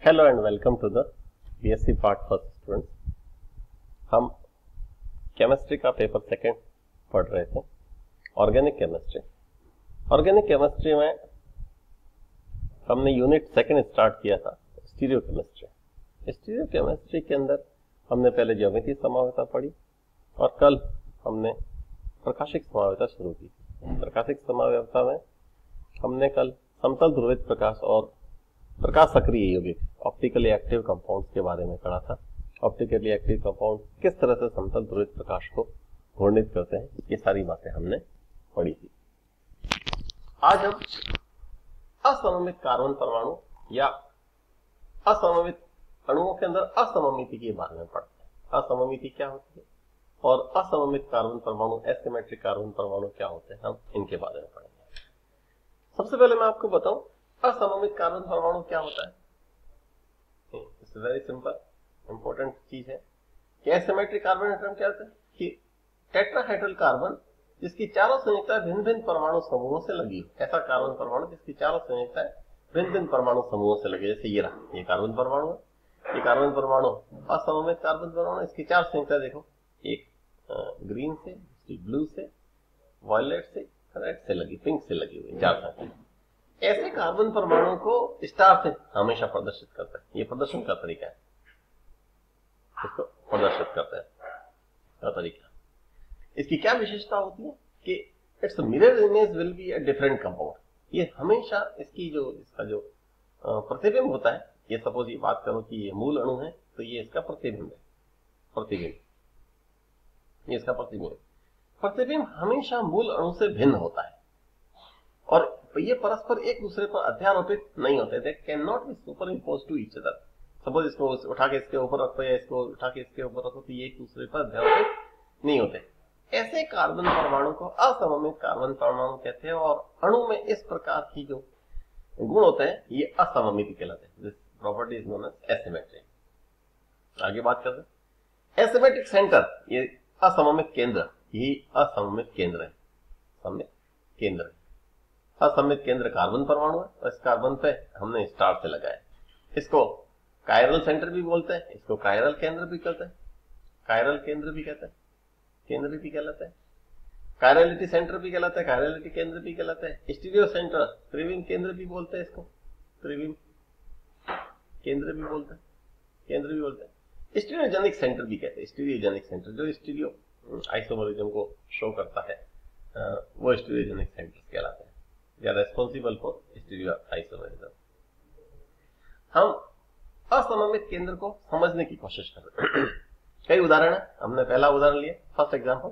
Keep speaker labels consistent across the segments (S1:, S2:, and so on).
S1: Hello and welcome to the BSc part first students. हम chemistry का paper second पढ़ रहे थे, ऑर्गेनिक केमिस्ट्री। ऑर्गेनिक केमिस्ट्री में हमने यूनिट सेकंड स्टार्ट किया था, स्टीरियो केमिस्ट्री। स्टीरियो केमिस्ट्री के अंदर हमने पहले ज्यामितीय समावयवता पढ़ी और कल हमने प्रकाशिक समावयवता शुरू की। प्रकाशिक समावयवता में हमने कल समतल ध्रुवित प्रकाश और प्रकाश सक्रिय यौगिक ऑप्टिकली एक्टिव कंपाउंड्स के बारे में पढ़ा था। ऑप्टिकली एक्टिव कंपाउंड किस तरह से समतल ध्रुवित प्रकाश को घूर्णित करते हैं, ये सारी बातें हमने पढ़ी थी। आज हम असममित कार्बन परमाणु या असममित अणुओं के अंदर असममिति के बारे में पढ़ते हैं। असममिति क्या होती है और असममित कार्बन परमाणु, एसिमेट्रिक कार्बन परमाणु क्या होते हैं, हम इनके बारे में पढ़ेंगे। सबसे पहले मैं आपको बताऊं असममित कार्बन परमाणु क्या होता है। इट्स वेरी सिंपल, इंपॉर्टेंट चीज है कि एसिमेट्रिक कार्बन एटम क्या होता है कि टेट्राहेड्रल कार्बन जिसकी चारों संयुक्ताएं भिन्न भिन्न परमाणु समूहों से लगी हो, ऐसा कार्बन परमाणु जिसकी चारों संयुक्ताएं भिन्न भिन्न परमाणु समूहों से लगे। जैसे ये रहा, ये कार्बन परमाणु है। ये कार्बन परमाणु असममित कार्बन परमाणु, इसकी चार संयुक्ताएं देखो, एक ग्रीन से, दूसरी ब्लू से, वायलेट से, रेड से लगी, पिंक से लगी हुई, चार संयुक्ताएं। ऐसे कार्बन परमाणु को स्टार से हमेशा प्रदर्शित करता है। ये प्रदर्शन का तरीका है, इसको प्रदर्शित करते हैं का तरीका। इसकी क्या विशेषता होती है कि it's mirror image will be a different compound. ये हमेशा इसका जो प्रतिबिंब होता है, ये सपोज ये बात करो कि ये मूल अणु है तो ये इसका प्रतिबिंब है, ये इसका प्रतिबिंब हमेशा मूल अणु से भिन्न होता है और ये परस्पर एक दूसरे पर अध्यारोपित नहीं होते। They can not be superimpose to each other. Suppose इसको उठा के इसके ऊपर रखो या इसको उठा के इसके ऊपर रखो तो ये एक दूसरे पर अध्यारोपित नहीं होते। ऐसे कार्बन परमाणु को असममित कार्बन परमाणु कहते हैं और अणु में इस प्रकार की जो गुण होते हैं ये असममित कहलाते हैं। This property is known as asymmetry. आगे बात करते हैं एसिमेट्रिक सेंटर, ये असममित केंद्र, यही असममित केंद्र है। सममित केंद्र, असममित केंद्र कार्बन परमाणु है और इस कार्बन पे हमने स्टार से लगाया। इसको कायरल सेंटर भी बोलते हैं, इसको कायरल केंद्र भी कहते हैं, कायरल केंद्र भी कहते हैं, केंद्र भी कहलाता है, कायरलिटी सेंटर भी कहलाता है, कायरलिटी केंद्र भी कहलाता है। स्टीरियो सेंटर, त्रिविम केंद्र भी बोलते हैं इसको, त्रिविम केंद्र भी बोलते हैं, केंद्र भी बोलते हैं। स्टीरियोजेनिक सेंटर भी कहते हैं, स्टीरियोजेनिक सेंटर जो स्टीरियो आइसोमरिज्म को शो करता है वो स्टीरियोजेनिक सेंटर कहलाते हैं। They are responsible for stereo isomerism। हम असममित केंद्र को समझने की कोशिश कर रहे हैं। कई उदाहरण है, हमने पहला उदाहरण लिया, फर्स्ट एग्जांपल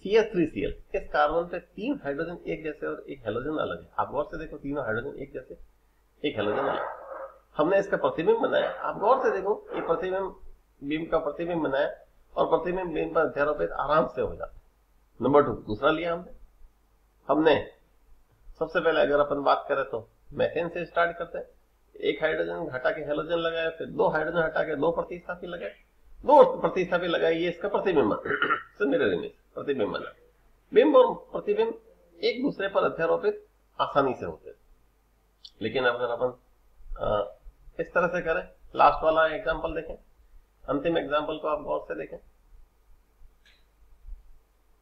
S1: CH3Cl। इस कार्बन पे तीन हाइड्रोजन एक जैसे और एक हेलोजन अलग है। आप गौर से देखो, तीनों हाइड्रोजन एक जैसे, एक हेलोजन अलग। हमने इसका प्रतिबिंब बनाया, आप गौर से देखो, ये प्रतिबिंब बीम का प्रतिबिंब बनाया और प्रतिबिंब बीम पर अध्यारोपित आराम से हो जाता है। नंबर 2 दूसरा लिया हमने सबसे पहले अगर अपन बात करें तो मेथेन से स्टार्ट करते हैं। एक हाइड्रोजन हटा के हेलोजन लगाया, फिर दो हाइड्रोजन हटा के दो प्रतिस्थापी लगाए, दो प्रतिस्थापी लगाए, ये इसका प्रतिबिंब मिरर इमेज प्रतिबिंब बना। बिंब और प्रतिबिंब एक दूसरे पर अध्यारोपित आसानी से होते हैं। लेकिन अगर अपन इस तरह से करें, लास्ट वाला एग्जाम्पल देखें, अंतिम एग्जाम्पल को आप गौर से देखें।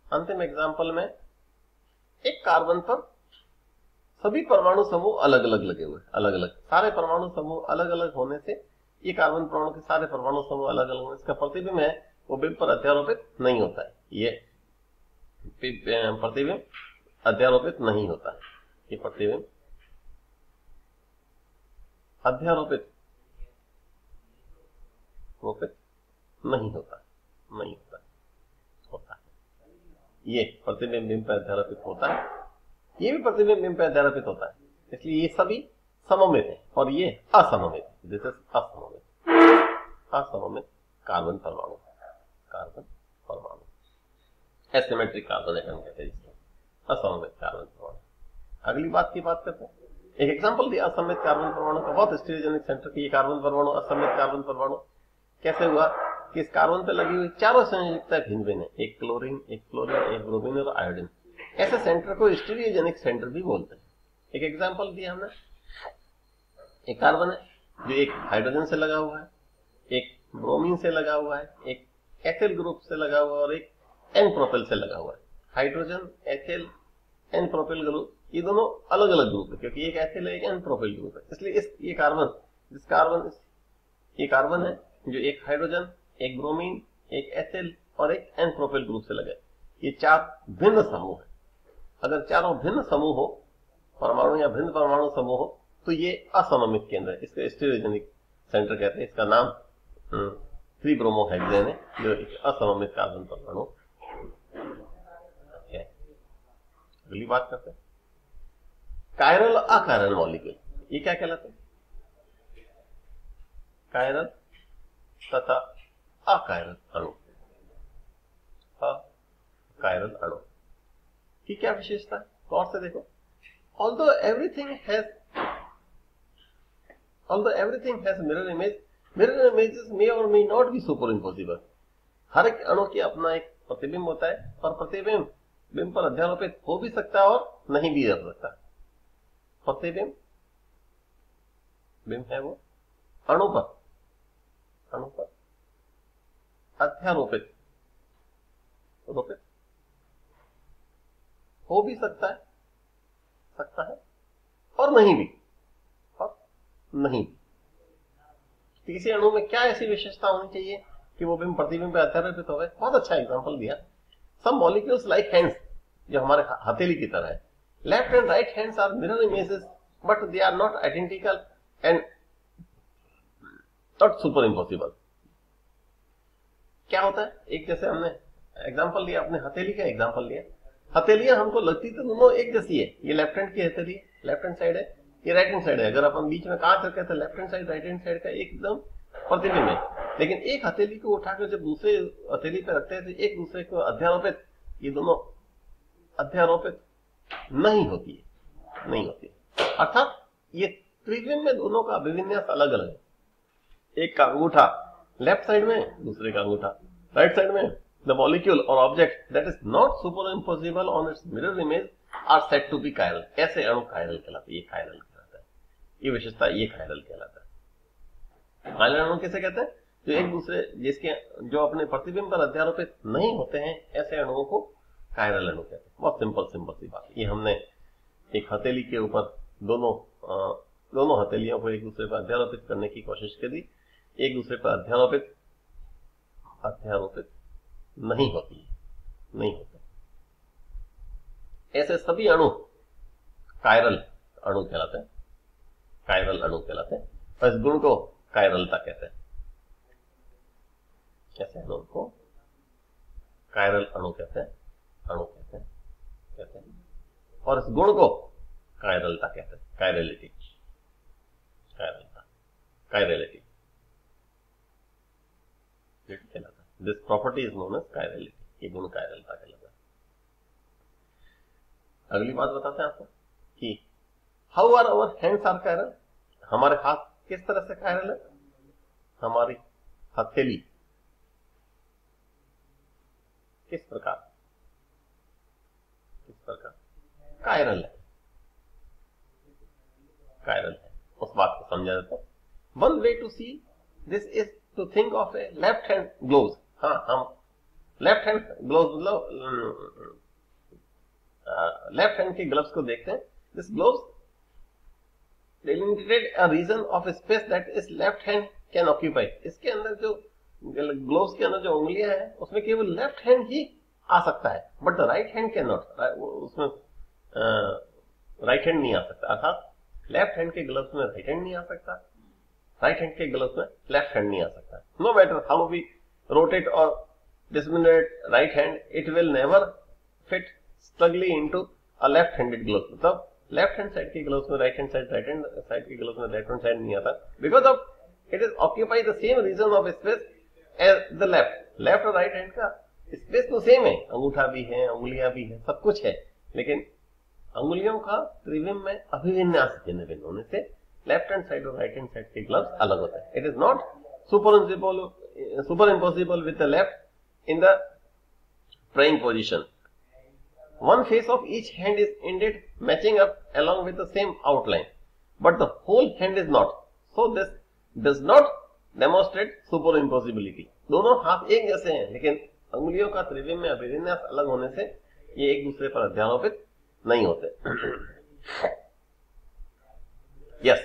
S1: अंतिम एग्जाम्पल में एक कार्बन पर सभी परमाणु समूह अलग अलग लगे हुए, अलग अलग, सारे परमाणु समूह अलग अलग होने से ये कार्बन परमाणु के सारे परमाणु समूह अलग अलग होने, इसका प्रतिबिंब है वो बिंब पर अध्यारोपित नहीं होता है। ये प्रतिबिंब अध्यारोपित नहीं होता है, ये प्रतिबिंब अध्यारोपित नहीं होता, नहीं होता है। ये प्रतिबिंब बिंब पर अध्यारोपित होता है, ये भी प्रतिबिंब बिंब पर अध्यारोपित होता है, इसलिए ये सभी सममित है और ये असममित है। दिस इज असममित कार्बन परमाणु, कार्बन परमाणु एसिमेट्रिक कार्बन एटम कहते हैं इसको, असममित कार्बन परमाणु। अगली बात की बात करते हैं, एक एग्जांपल दिया असममित कार्बन परमाणु का, बहुत स्टीरियोजेनिक सेंटर की। ये कार्बन परमाणु असममित कार्बन परमाणु कैसे हुआ कि इस कार्बन पे लगी हुई चारों संयुक्ताएं भिन्न भिन्न है, एक क्लोरीन, एक फ्लोरीन, एक ब्रोमीन और आयोडीन। ऐसे सेंटर को स्टीरियोजेनिक सेंटर भी बोलते हैं। एक एग्जांपल दिया हमने, एक कार्बन है, जो एक हाइड्रोजन से लगा हुआ है, एक ब्रोमीन से लगा हुआ है, एक एथिल ग्रुप से लगा हुआ है और एक एन प्रोपेल से लगा हुआ है। Hydrogen, ethyl, n propyl group, ये दोनों अलग अलग ग्रुप है क्योंकि एक एथिल है, एक एन प्रोपेल ग्रुप है। इसलिए ये कार्बन है जो एक हाइड्रोजन, एक ब्रोमीन, एक एथिल और एक एन प्रोपेल ग्रुप से लगा है। ये 4 भिन्न समूह है। अगर चारों भिन्न समूह हो, परमाणु या भिन्न परमाणु समूह हो, तो ये असममित केंद्र है। इसको स्टीरियोजेनिक सेंटर कहते हैं। इसका नाम 3-ब्रोमोहेक्सेन है, जो एक असममित कार्बन परमाणु है। अगली बात करते हैं कायरल अकायरल मॉलिक्यूल। ये क्या कहलाते हैं? कायरल तथा अकायरल अणु। अकायरल अणु की क्या विशेषता है? गौर से देखो। Although everything has mirror images may or may not be superimposable. हर एक अणु की अपना एक प्रतिबिंब होता है और प्रतिबिंब बिंब पर अध्यारोपित हो भी सकता है और नहीं भी हो सकता। प्रतिबिंब बिंब है वो अणु पर अध्यारोपित हो भी सकता है और नहीं भी। किसी अणु में क्या ऐसी विशेषता होनी चाहिए कि वो बिंब प्रतिबिंब पे अध्यारोपित हो गए? बहुत अच्छा एग्जांपल दिया। सम मॉलिक्यूल्स लाइक हैंड्स, जो हमारे हथेली की तरह है। Left and right hands are mirror images but they are not identical and not super impossible. क्या होता है? एक जैसे हमने एग्जांपल लिया, अपने हथेली का एग्जांपल लिया। हथेलियां हमको लगती तो दोनों एक जैसी है। ये लेफ्ट हैंड की हथेली, लेफ्ट हैंड साइड है, ये राइट हैंड साइड है। अगर अपन बीच में काट रखे तो left hand side right hand side का एकदम प्रतिबिंब है। लेकिन एक हथेली को उठाकर जब दूसरे हथेली पे रखते हैं तो एक दूसरे को अध्यारोपित, ये दोनों अध्यारोपित नहीं होती है। अर्थात ये त्रिविम में दोनों का अभिविन्यास अलग अलग है। एक का अंगूठा लेफ्ट साइड में, दूसरे का अंगूठा राइट साइड में। The molecule or object that is not superimposable on its mirror image are said to be chiral. ऐसे अणु कायरल कहलाते हैं। ये कायरल कहलाता है, ये विशेषता ये कायरल कहलाता है। कायरल अणु किसे कहते हैं? जो एक दूसरे जो अपने प्रतिबिंब पर अध्यारोपित नहीं होते हैं, ऐसे अणुओं को कायरल अणु कहते हैं। बहुत सिंपल सी बात। ये हमने एक हथेली के ऊपर दोनों हथेलियों को एक दूसरे पर अध्यारोपित करने की कोशिश करी। एक दूसरे पर अध्यारोपित नहीं होते। ऐसे सभी अणु कायरल अणु कहलाते हैं। और इस गुण को कायरलता कहते हैं। ऐसे अणु को कायरल अणु कहते हैं और इस गुण को कायरलता कहते हैं। कायरलिटी कहलाता है। This property is known as chirality. ये गुण कायरलता कहलाता है। अगली बात बताते हैं आपको कि how are our hands are chiral? हमारे हाथ किस तरह से कायरल है? हमारी हथेली किस प्रकार कायरल है। उस बात को समझा जाता है। One way to see this is to think of a left hand gloves. हम लेफ्ट हैंड ग्लोव्स मतलब लेफ्ट हैंड के ग्लव्स को देखते हैं। This gloves delimited a region of space that is left hand can occupy. इसके अंदर जो gloves के अंदर जो उंगलियां हैं उसमें केवल लेफ्ट हैंड ही आ सकता है, but the right hand can not. उसमें राइट हैंड नहीं आ सकता। अर्थात लेफ्ट हैंड के ग्लव्स में राइट हैंड नहीं आ सकता, राइट हैंड के ग्लव्स में लेफ्ट हैंड नहीं आ सकता। No matter how we rotate or disseminate right hand, it will never fit snugly into a left-handed glove. मतलब लेफ्ट हैंड साइड के ग्लव्स में राइट हैंड साइड के ग्लव्स में राइट हैंड साइड नहीं आता, because of it is occupy the same region of space as the left और right hand का space तो सेम है। अंगूठा भी है, उंगलियां भी है, सब कुछ है, लेकिन अंगुलियों का त्रिविम में अभिविन्यास भिन्न भिन्न होने से लेफ्ट हैंड साइड और राइट हैंड साइड के ग्लव्स अलग होते हैं। It is not superimposable with the left in the praying position. One face of each hand is indeed matching up along with the same outline, but the whole hand is not. So this does not demonstrate super impossibility. दोनों हाथ एक जैसे हैं, लेकिन अंगुलियों का त्रिविम में अभिविन्यास अलग होने से ये एक दूसरे पर अध्यारोपित नहीं होते। यस,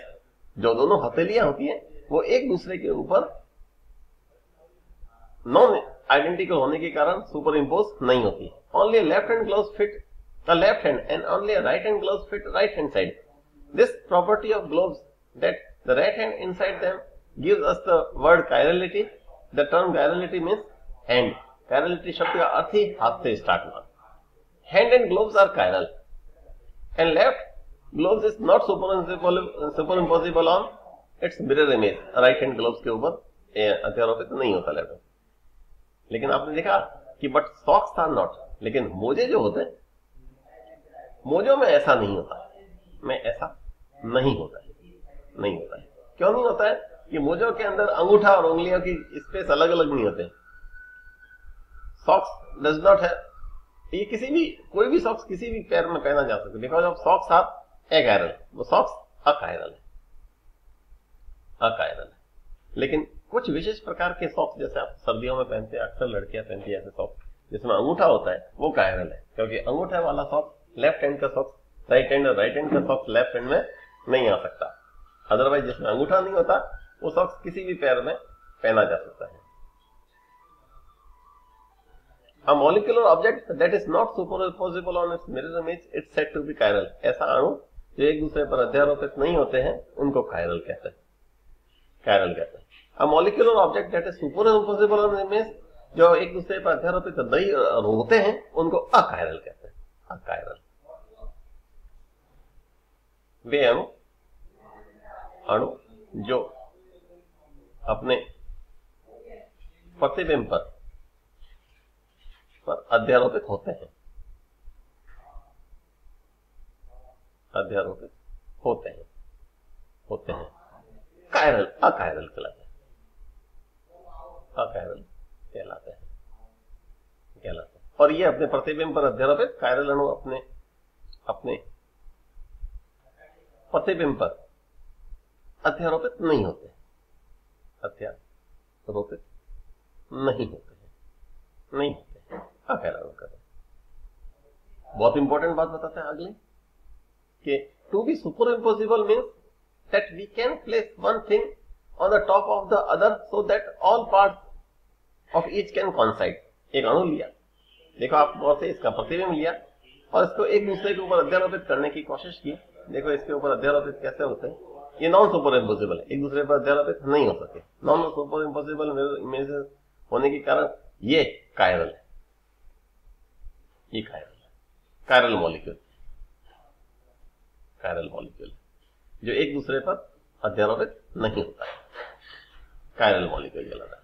S1: जो दोनों हथेलियां होती हैं वो एक दूसरे के ऊपर नॉन आइडेंटिकल होने के कारण सुपर इम्पोज नहीं होती। Only left hand gloves fit the left hand and only right hand gloves fit right hand side. This property of gloves that the right hand inside them gives us the word chirality. The term chirality means hand. Chirality शब्द का अर्थ ही हाथ से start हुआ। Hand and gloves are chiral and left gloves is not super impossible on its mirror image. Right hand gloves के ऊपर अध्यारोपित नहीं होता लेफ्ट। लेकिन आपने देखा कि बट सॉक्स आर नॉट। लेकिन मोजे जो होते हैं, मोजों में ऐसा नहीं होता, में ऐसा नहीं होता है, नहीं होता है। क्यों नहीं होता है? कि मोजों के अंदर अंगूठा और उंगलियों की स्पेस अलग अलग नहीं होते। सॉक्स डज नॉट है, ये किसी भी कोई भी सॉक्स किसी भी पैर में पहना जा सकता है। बिकॉज ऑफ सॉक्स आर एकायरल, वो सॉक्स अकायरल है, अकायरल है। लेकिन कुछ विशेष प्रकार के सॉक्स जैसे आप सर्दियों में पहनते हैं, अक्सर लड़कियां पहनती है ऐसे सॉक्स जिसमें अंगूठा होता है, वो कायरल है। क्योंकि अंगूठा वाला सॉक्स लेफ्ट हैंड का सॉक्स राइट हैंड और राइट हैंड का सॉक्स लेफ्ट हैंड में नहीं आ सकता। अदरवाइज जिसमें अंगूठा नहीं होता वो सॉक्स किसी भी पैर में पहना जा सकता है। A molecular object that is not superimposable on its mirror image is said to be chiral। ऐसा अणु जो एक दूसरे पर अध्यारोपित नहीं होते हैं उनको chiral कहते हैं, chiral कहते हैं। A molecular object that is superimposable on image, जो एक दूसरे पर अध्यारोपित नहीं होते हैं उनको अकायरल कहते हैं, अकायरल। वे अणु जो अपने प्रतिबिंब पर अध्यारोपित होते हैं, अध्यारोपित होते हैं, होते हैं, कायरल अकायरल कहलाते हैं, अकायरल कहलाते हैं, कहलाते हैं। और ये अपने प्रतिबिंब पर अध्यारोपित कायरल अणु अपने अपने प्रतिबिंब पर अध्यारोपित नहीं होते, अध्यारोपित नहीं होते हैं, नहीं होते। बहुत इंपॉर्टेंट बात बताते हैं अगले कि to be super impossible means that we can place one thing on the top of the other so that all part of each can coincide. एक अणु लिया, देखो आप गौर से इसका प्रतिबिंब लिया और इसको एक दूसरे के ऊपर अध्यारोपित करने की कोशिश की। देखो इसके ऊपर अध्यारोपित कैसे होते हैं, ये नॉन सुपर इम्पॉसिबल है, एक दूसरे पर अध्यारोपित नहीं हो सके। नॉन सुपर इम्पॉसिबल इमेजेस होने के कारण ये कायरल है, ये कायरल है, कायरल मॉलिक्यूल, कायरल मॉलिक्यूल जो एक दूसरे पर अध्यारोपित नहीं होता है, कायरल मॉलिक्यूल कहलाता है।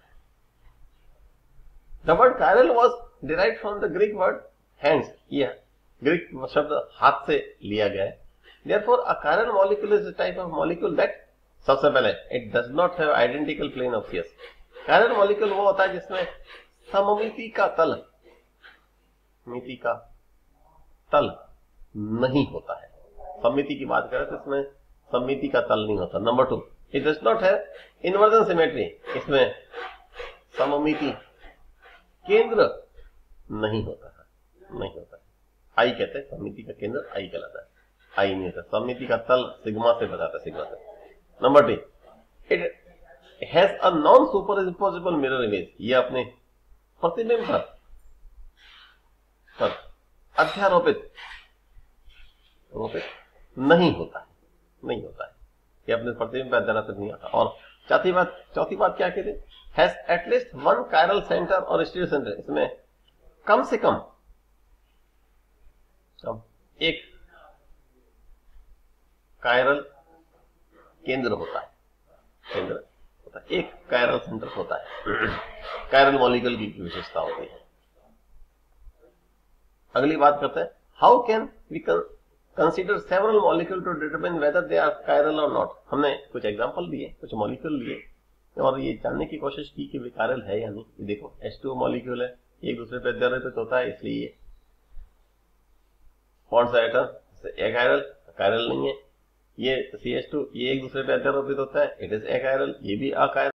S1: The word chiral was derived from the Greek word hands. ये ग्रीक शब्द हाथ से लिया गया है। Therefore a chiral molecule is a type of molecule that, सबसे पहले it does not have identical plane of spheres. Chiral molecule वो होता है जिसमें सममिति का तल, मिति का तल नहीं होता है। सममिति की बात करें तो इसमें सममिति का तल नहीं होता। Number 2, it does not have inversion symmetry. इसमें सममिति केंद्र नहीं होता है, नहीं होता है। आई कहते हैं सममिति का केंद्र, आई कहलाता है, आई नहीं होता। सममिति का तल सिग्मा से बताता है, सिग्मा से। Number 3, it has a non super impossible mirror image. ये अपने प्रतिबिंब पर अध्यारोपित नहीं होता है, नहीं होता है। ये अपने प्रतिबिंब पर अध्यारोपित नहीं आता। और चौथी बात क्या कहते हैं, has at least one chiral centre और स्टीरियो सेंटर। इसमें कम से कम एक कायरल केंद्र होता है, केंद्र होता है, एक कायरल सेंटर होता है। कायरल मॉलिक्यूल की विशेषता होती है। अगली बात करते हैं, how can we consider several molecule to determine whether they are chiral or not. हमने कुछ एग्जांपल दिए, कुछ मॉलिक्यूल लिए और ये जानने की कोशिश की कि वे कायरल है या नहीं। ये देखो H2O मॉलिक्यूल है, एक दूसरे पर अध्यारोपित होता है, इसलिए कौन सा एटम कायरल, कायरल नहीं है। ये CH2 ये एक दूसरे पे अध्यारोपित होता है, इट इज अकायरल, ये भी अकायरल